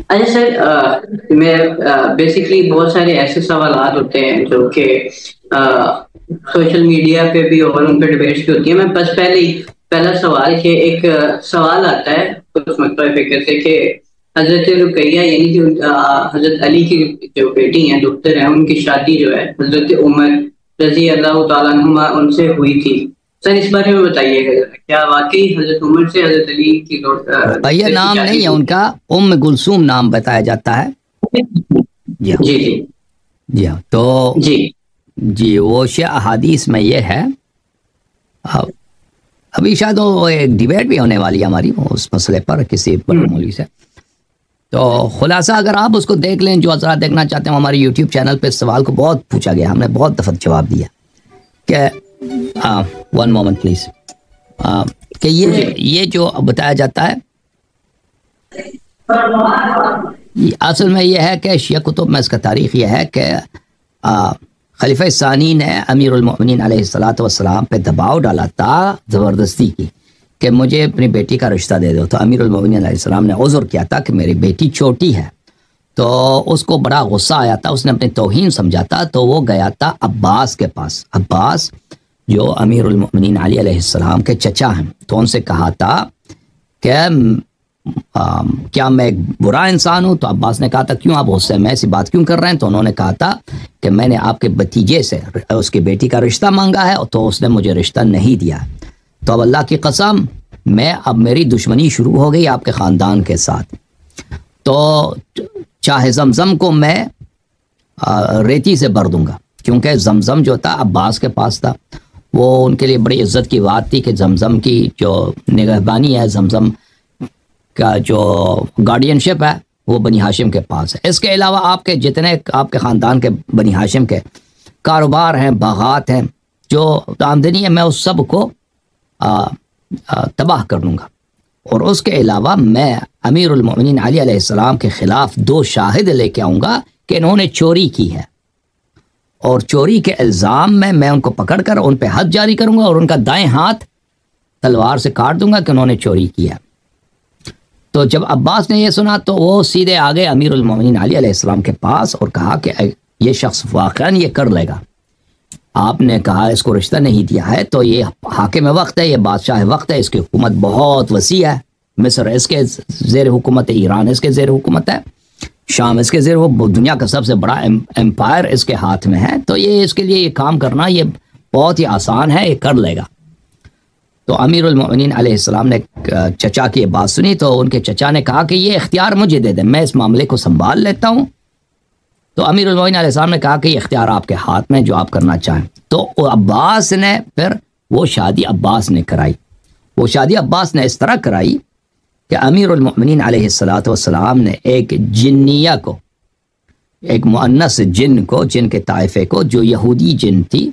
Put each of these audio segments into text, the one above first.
اچھا سر، میں بیسکلی بہت سارے ایسے سوالات ہوتے ہیں جو کہ سوشل میڈیا پہ بھی اور ان پہ ڈبیٹس بھی ہوتی ہیں. میں بس پہلا سوال کہ ایک سوال آتا ہے کچھ مکتبہ فکر سے کہ حضرت رقیہ یعنی کہ حضرت علی کی جو بیٹی ہیں دختر ہیں، ان کی شادی جو ہے حضرت عمر رضی اللہ تعالیٰ عنہما ان سے ہوئی تھی. سر اس بارے میں بتائیے گا کیا واقعی حضرت عمر سے حضرت علی کی رقیہ دختر کی نام نہیں شادی ہے ہوئی؟ ان کا، ام کلثوم نام بتایا جاتا ہے. جی ہاں، جی جی جی ہاں. تو جی جی وہ احادیث میں یہ ہے. ابھی شاید وہ ایک ڈیبیٹ بھی ہونے والی ہے ہماری اس مسئلے پر کسی بڑے مولوی سے. تو خلاصہ اگر آپ اس کو دیکھ لیں، جو حضرات دیکھنا چاہتے ہیں، ہمارے یوٹیوب چینل پہ اس سوال کو بہت پوچھا گیا، ہم نے بہت دفعہ جواب دیا کہ ون مومنٹ پلیز، کہ یہ جو بتایا جاتا ہے اصل میں یہ ہے کہ شیعہ کتب میں اس کا تاریخ یہ ہے کہ خلیفہ ثانی نے امیر المؤمنین علیہ الصلوۃ والسلام پہ دباؤ ڈالا تھا زبردستی کی کہ مجھے اپنی بیٹی کا رشتہ دے دو. تو امیر المؤمنین علیہ السلام نے عذر کیا تھا کہ میری بیٹی چھوٹی ہے. تو اس کو بڑا غصہ آیا تھا، اس نے اپنی توہین سمجھا تھا، تو وہ گیا تھا عباس کے پاس. عباس جو امیر المؤمنین علی علیہ السلام کے چچا ہیں، تو ان سے کہا تھا کہ کیا میں ایک برا انسان ہوں؟ تو عباس نے کہا تھا کیوں آپ غصے میں ایسی بات کیوں کر رہے ہیں؟ تو انہوں نے کہا تھا کہ میں نے آپ کے بھتیجے سے اس کی بیٹی کا رشتہ مانگا ہے تو اس نے مجھے رشتہ نہیں دیا. تو اب اللہ کی قسم اب میری دشمنی شروع ہو گئی آپ کے خاندان کے ساتھ. تو چاہے زمزم کو میں ریتی سے بھر دوں گا، کیونکہ زمزم جو تھا عباس کے پاس تھا. وہ ان کے لیے بڑی عزت کی بات تھی کہ زمزم کی جو نگہبانی ہے، زمزم کا جو گارڈین شپ ہے وہ بنی ہاشم کے پاس ہے. اس کے علاوہ آپ کے جتنے آپ کے خاندان کے بنی ہاشم کے کاروبار ہیں، باغات ہیں، جو آمدنی ہے، میں اس سب کو تباہ کر دوں گا. اور اس کے علاوہ میں امیر المؤمنین علی علیہ السلام کے خلاف 2 شاہد لے کے آؤں گا کہ انہوں نے چوری کی ہے، اور چوری کے الزام میں ان کو پکڑ کر ان پہ حد جاری کروں گا اور ان کا دائیں ہاتھ تلوار سے کاٹ دوں گا کہ انہوں نے چوری کی ہے. تو جب عباس نے یہ سنا تو وہ سیدھے آگے امیر المؤمنین علی علیہ السلام کے پاس اور کہا کہ یہ شخص واقعاً یہ کر لے گا. آپ نے کہا اس کو رشتہ نہیں دیا ہے تو یہ حاکم وقت ہے، یہ بادشاہ وقت ہے، اس کی حکومت بہت وسیع ہے. مصر اس کے زیر حکومت ہے، ایران اس کے زیر حکومت ہے، شام اس کے زیر، وہ دنیا کا سب سے بڑا امپائر اس کے ہاتھ میں ہے. تو یہ اس کے لیے یہ کام کرنا یہ بہت ہی آسان ہے، یہ کر لے گا. تو امیر المؤمنین علیہ السلام نے چچا کی بات سنی تو ان کے چچا نے کہا کہ یہ اختیار مجھے دے دیں، میں اس معاملے کو سنبھال لیتا ہوں. تو امیر المؤمنین علیہ السلام نے کہا کہ یہ اختیار آپ کے ہاتھ میں، جو آپ کرنا چاہیں. تو عباس نے پھر وہ شادی عباس نے کرائی. وہ شادی عباس نے اس طرح کرائی کہ امیر المؤمنین علیہ الصلوۃ والسلام نے ایک جنیہ کو، ایک مؤنث جن کو، جن کے طائفے کو، جو یہودی جن تھی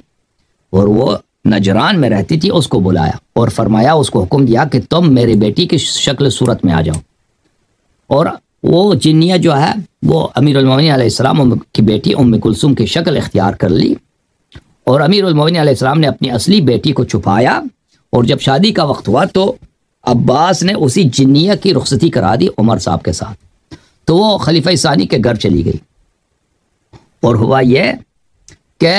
اور وہ نجران میں رہتی تھی، اس کو بلایا اور فرمایا، اس کو حکم دیا کہ تم میری بیٹی کی شکل صورت میں آ جاؤ. اور وہ جنیہ جو ہے وہ امیر المؤمنین علیہ السلام کی بیٹی ام کلثوم کی شکل اختیار کر لی. اور امیر المؤمنین علیہ السلام نے اپنی اصلی بیٹی کو چھپایا، اور جب شادی کا وقت ہوا تو عباس نے اسی جنیہ کی رخصتی کرا دی عمر صاحب کے ساتھ. تو وہ خلیفہ ثانی کے گھر چلی گئی. اور ہوا یہ کہ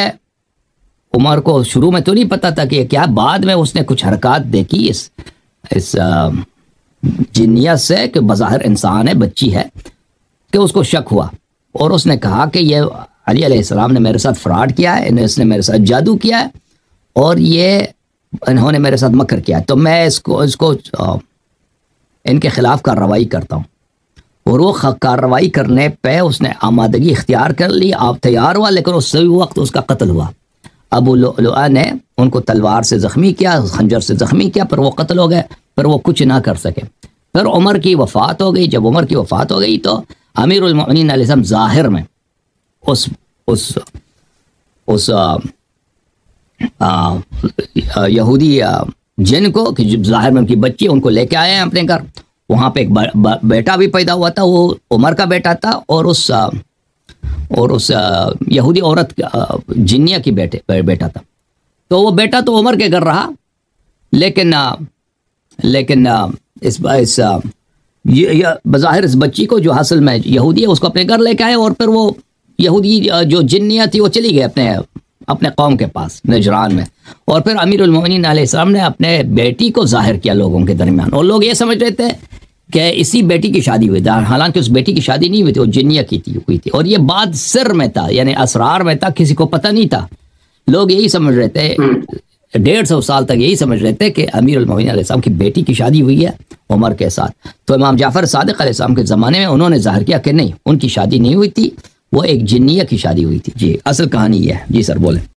عمر کو شروع میں تو نہیں پتا تھا کہ کیا، بعد میں اس نے کچھ حرکات دیکھی اس جنیت سے کہ بظاہر انسان ہے، بچی ہے، کہ اس کو شک ہوا. اور اس نے کہا کہ یہ علی علیہ السلام نے میرے ساتھ فراڈ کیا ہے، اس نے میرے ساتھ جادو کیا ہے، اور انہوں نے میرے ساتھ مکر کیا ہے. تو میں اس کو ان کے خلاف کارروائی کرتا ہوں. اور وہ کارروائی کرنے پہ اس نے آمادگی اختیار کر لی، آپ تیار ہوا، لیکن اس وقت اس کا قتل ہوا. ابو لؤلؤہ نے ان کو تلوار سے زخمی کیا، خنجر سے زخمی کیا، پر وہ قتل ہو گئے، پر وہ کچھ نہ کر سکے. پھر عمر کی وفات ہو گئی. جب عمر کی وفات ہو گئی تو امیر المؤمنین علیہ السلام ظاہر میں اس یہودی جن کو، کہ ظاہر میں ان کی بچی، ان کو لے کے آئے ہیں اپنے گھر. وہاں پہ ایک بیٹا بھی پیدا ہوا تھا، وہ عمر کا بیٹا تھا، اور اس یہودی عورت جنیہ کی بیٹا تھا. تو وہ بیٹا تو عمر کے گھر رہا، لیکن اس یہ بظاہر اس بچی کو جو حاصل میں یہودی ہے اس کو اپنے گھر لے کے آئے، اور پھر وہ یہودی جو جنیہ تھی وہ چلی گئی اپنے قوم کے پاس نجران میں، اور پھر امیر المومنین علیہ السلام نے اپنے بیٹی کو ظاہر کیا لوگوں کے درمیان، اور لوگ یہ سمجھ رہے تھے کہ اسی بیٹی کی شادی ہوئی تھی، حالانکہ اس بیٹی کی شادی نہیں ہوئی تھی، وہ جنیہ کی ہوئی تھی، اور یہ بات سر میں تھا، یعنی اسرار میں تھا، کسی کو پتہ نہیں تھا. لوگ یہی سمجھ رہے تھے 150 سال تک یہی سمجھ رہے تھے کہ امیر المومنین علیہ السلام کی بیٹی کی شادی ہوئی ہے عمر کے ساتھ. تو امام جعفر صادق علیہ السلام کے زمانے میں انہوں نے ظاہر کیا کہ نہیں، ان کی شادی نہیں ہوئی تھی، وہ ایک جنیہ کی شادی ہوئی تھی. جی اصل کہانی یہ ہے. جی سر بولیں.